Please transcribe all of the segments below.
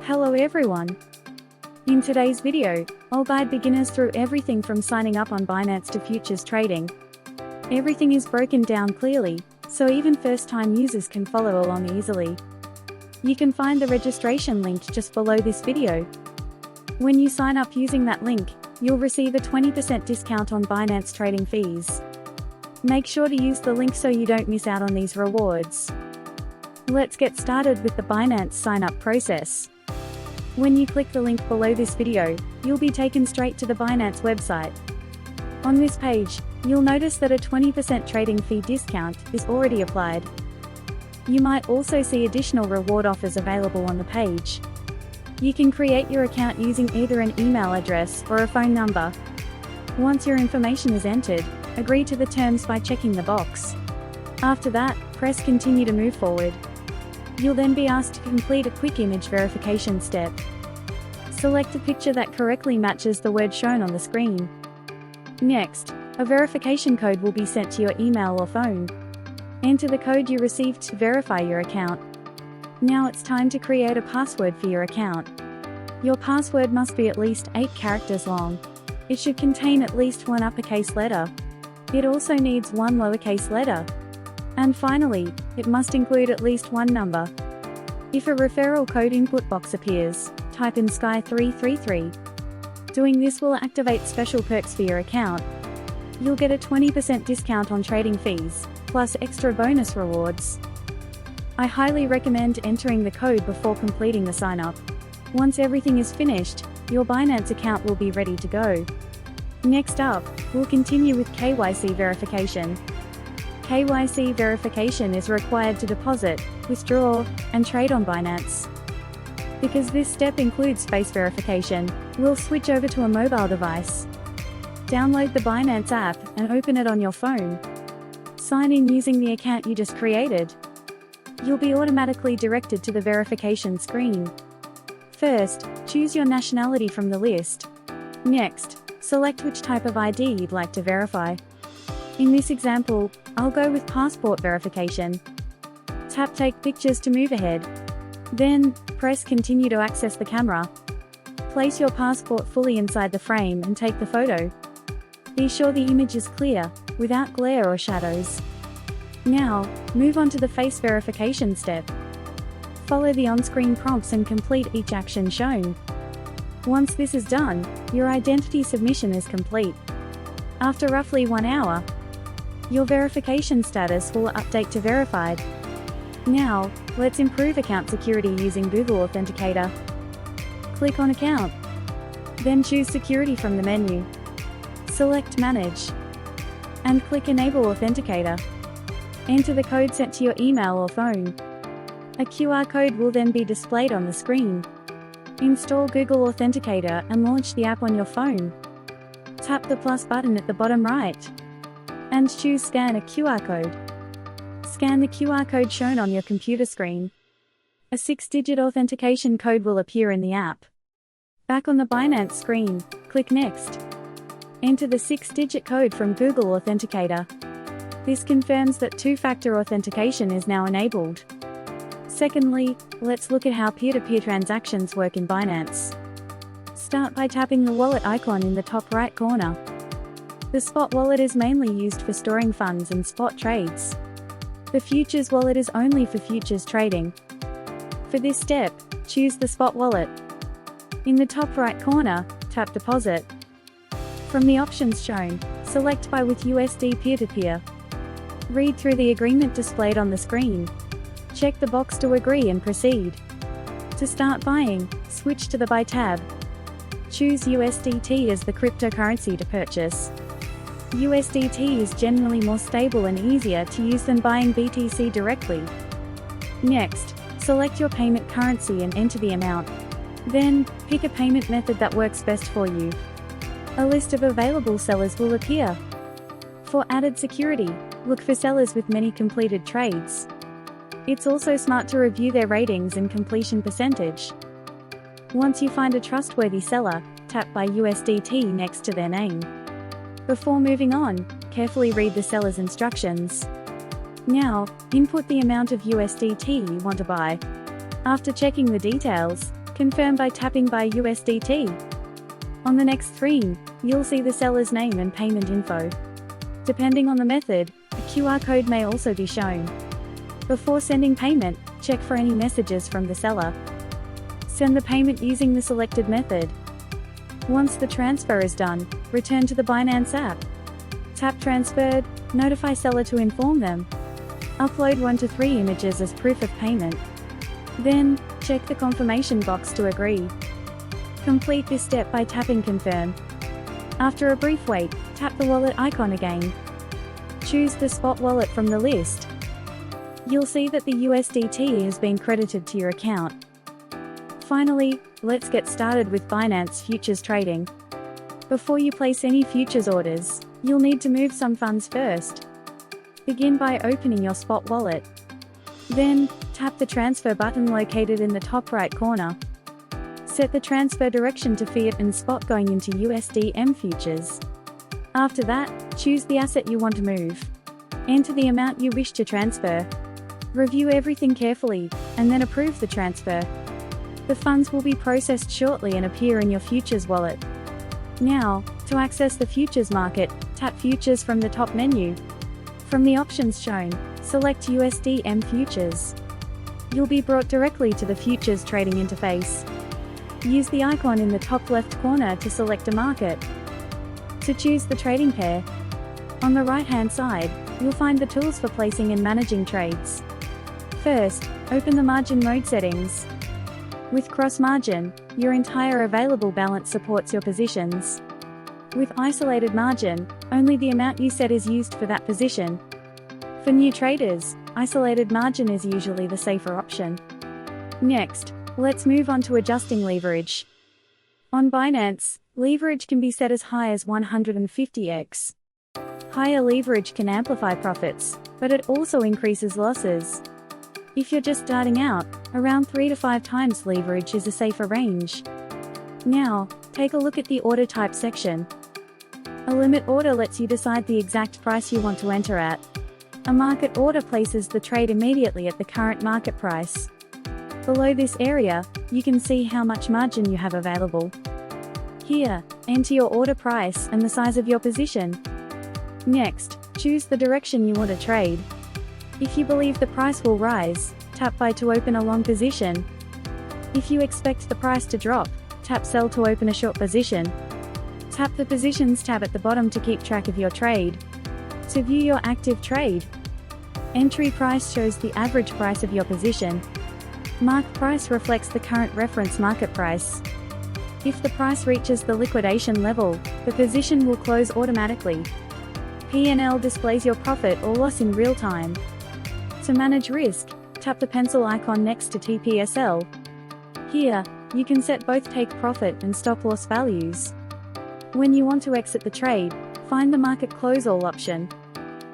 Hello everyone! In today's video, I'll guide beginners through everything from signing up on Binance to futures trading. Everything is broken down clearly, so even first-time users can follow along easily. You can find the registration link just below this video. When you sign up using that link, you'll receive a 20% discount on Binance trading fees. Make sure to use the link so you don't miss out on these rewards. Let's get started with the Binance sign-up process. When you click the link below this video, you'll be taken straight to the Binance website. On this page, you'll notice that a 20% trading fee discount is already applied. You might also see additional reward offers available on the page. You can create your account using either an email address or a phone number. Once your information is entered, agree to the terms by checking the box. After that, press continue to move forward. You'll then be asked to complete a quick image verification step. Select a picture that correctly matches the word shown on the screen. Next, a verification code will be sent to your email or phone. Enter the code you received to verify your account. Now it's time to create a password for your account. Your password must be at least 8 characters long. It should contain at least one uppercase letter. It also needs one lowercase letter. And finally, it must include at least one number. If a referral code input box appears, type in Sky333. Doing this will activate special perks for your account. You'll get a 20% discount on trading fees, plus extra bonus rewards. I highly recommend entering the code before completing the sign-up. Once everything is finished, your Binance account will be ready to go. Next up, we'll continue with KYC verification. KYC verification is required to deposit, withdraw, and trade on Binance. Because this step includes face verification, we'll switch over to a mobile device. Download the Binance app and open it on your phone. Sign in using the account you just created. You'll be automatically directed to the verification screen. First, choose your nationality from the list. Next, select which type of ID you'd like to verify. In this example, I'll go with passport verification. Tap Take Pictures to move ahead. Then, press Continue to access the camera. Place your passport fully inside the frame and take the photo. Be sure the image is clear, without glare or shadows. Now, move on to the face verification step. Follow the on-screen prompts and complete each action shown. Once this is done, your identity submission is complete. After roughly 1 hour, your verification status will update to verified. Now, let's improve account security using Google Authenticator. Click on Account. Then choose Security from the menu. Select Manage. And click Enable Authenticator. Enter the code sent to your email or phone. A QR code will then be displayed on the screen. Install Google Authenticator and launch the app on your phone. Tap the plus button at the bottom right. And choose Scan a QR code. Scan the QR code shown on your computer screen. A 6-digit authentication code will appear in the app. Back on the Binance screen, click Next. Enter the 6-digit code from Google Authenticator. This confirms that two-factor authentication is now enabled. Secondly, let's look at how peer-to-peer transactions work in Binance. Start by tapping the wallet icon in the top right corner. The spot wallet is mainly used for storing funds and spot trades. The futures wallet is only for futures trading. For this step, choose the spot wallet. In the top right corner, tap Deposit. From the options shown, select Buy with USD peer-to-peer. Read through the agreement displayed on the screen. Check the box to agree and proceed. To start buying, switch to the Buy tab. Choose USDT as the cryptocurrency to purchase. USDT is generally more stable and easier to use than buying BTC directly. Next, select your payment currency and enter the amount. Then, pick a payment method that works best for you. A list of available sellers will appear. For added security, look for sellers with many completed trades. It's also smart to review their ratings and completion percentage. Once you find a trustworthy seller, tap Buy USDT next to their name. Before moving on, carefully read the seller's instructions. Now, input the amount of USDT you want to buy. After checking the details, Confirm by tapping Buy USDT. On the next screen, you'll see the seller's name and payment info. Depending on the method, a QR code may also be shown. Before sending payment, check for any messages from the seller. Send the payment using the selected method. Once the transfer is done, return to the Binance app. Tap Transferred, notify seller to inform them. Upload 1 to 3 images as proof of payment. Then, check the confirmation box to agree. Complete this step by tapping Confirm. After a brief wait, tap the wallet icon again. Choose the spot wallet from the list. You'll see that the USDT has been credited to your account. Finally, let's get started with Binance Futures trading. Before you place any futures orders, you'll need to move some funds first. Begin by opening your spot wallet. Then, tap the transfer button located in the top right corner. Set the transfer direction to fiat and spot going into USDM futures. After that, choose the asset you want to move. Enter the amount you wish to transfer. Review everything carefully, and then approve the transfer. The funds will be processed shortly and appear in your futures wallet. Now, to access the futures market, tap Futures from the top menu. From the options shown, select USDM Futures. You'll be brought directly to the futures trading interface. Use the icon in the top left corner to select a market. To choose the trading pair, on the right-hand side, you'll find the tools for placing and managing trades. First, open the margin mode settings. With cross margin, your entire available balance supports your positions. With isolated margin, only the amount you set is used for that position. For new traders, isolated margin is usually the safer option. Next, let's move on to adjusting leverage. On Binance, leverage can be set as high as 150x. Higher leverage can amplify profits, but it also increases losses. If you're just starting out, around 3 to 5 times leverage is a safer range. Now, take a look at the order type section. A limit order lets you decide the exact price you want to enter at. A market order places the trade immediately at the current market price. Below this area, you can see how much margin you have available. Here, enter your order price and the size of your position. Next, choose the direction you want to trade. If you believe the price will rise, tap Buy to open a long position. If you expect the price to drop, tap Sell to open a short position. Tap the Positions tab at the bottom to keep track of your trade. To view your active trade, entry price shows the average price of your position. Mark price reflects the current reference market price. If the price reaches the liquidation level, the position will close automatically. P&L displays your profit or loss in real time. To manage risk, tap the pencil icon next to TPSL. Here, you can set both take profit and stop loss values. When you want to exit the trade, find the Market Close All option.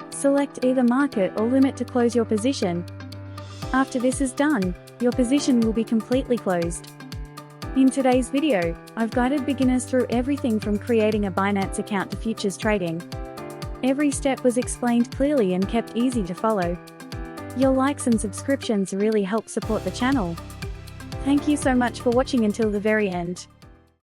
Select either Market or Limit to close your position. After this is done, your position will be completely closed. In today's video, I've guided beginners through everything from creating a Binance account to futures trading. Every step was explained clearly and kept easy to follow. Your likes and subscriptions really help support the channel. Thank you so much for watching until the very end.